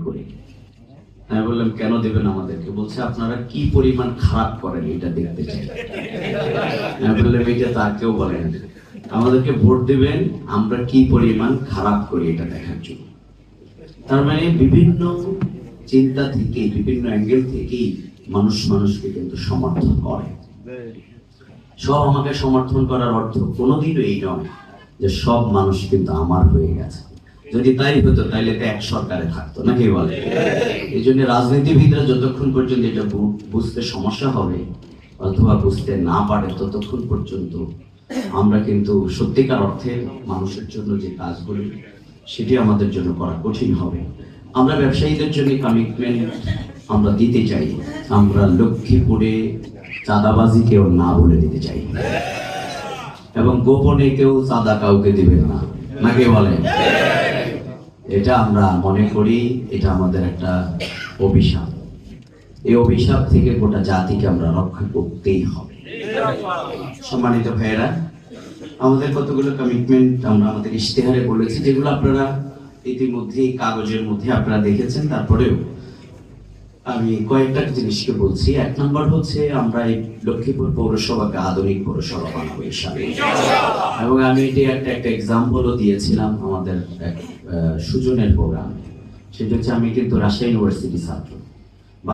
করি। আমি বললাম কেন দেবেন আমাদেরকে? বলছে আপনারা কি পরিমাণ খারাপ করেন এটা দেখতে চাই। আমি বললাম এটা তা কেউ বলেন, আমাদেরকে ভোট দিবেন আমরা কি পরিমাণ খারাপ করি এটা দেখার জন্য। তার মানে বিভিন্ন চিন্তা থেকে, বিভিন্ন অ্যাঙ্গেল থেকেই মানুষ মানুষকে কিন্তু সমর্থন করে। সব আমাকে সমর্থন করার অর্থ কোনোদিনও এই নয় যে সব মানুষ কিন্তু আমার হয়ে গেছে। যদি তাই হতো তাইলে তো এক সরকারে থাকতো, নাকি বলে? এই জন্য রাজনীতিবিদরা যতক্ষণ পর্যন্ত এটা বুঝতে সমস্যা হবে অথবা বুঝতে না পারে ততক্ষণ পর্যন্ত আমরা কিন্তু সত্যিকার অর্থে মানুষের জন্য যে কাজগুলো সেটি আমাদের জন্য করা কঠিন হবে। আমরা ব্যবসায়ীদের জন্য কমিটমেন্ট আমরা দিতে চাই, আমরা লক্ষ্মীপুরে চাঁদাবাজি কেউ না বলে দিতে চাই এবং গোপনে কেউ চাঁদা কাউকে দিবেন না, নাকি বলেন? এটা আমরা মনে করি এটা আমাদের একটা অভিশাপ। এই অভিশাপ থেকে গোটা জাতিকে আমরা রক্ষা করতেই হবে। সম্মানিত ভাইয়েরা, আমাদের কতগুলো কমিটমেন্ট আমরা আমাদের ইশতেহারে বলেছি, যেগুলো আপনারা ইতিমধ্যেই কাগজের মধ্যে আপনারা দেখেছেন। তারপরেও আমি কয়েকটা জিনিসকে বলছি। এক নম্বর হচ্ছে আমরা এই লক্ষ্মীপুর পৌরসভাকে আধুনিক পৌরসভা বানাবো ইনশাআল্লাহ। এবং আমি এটি একটা এক্সাম্পলও দিয়েছিলাম আমাদের সুজনের প্রোগ্রাম। সেটা হচ্ছে আমি কিন্তু রাজশাহী ইউনিভার্সিটি ছাত্র।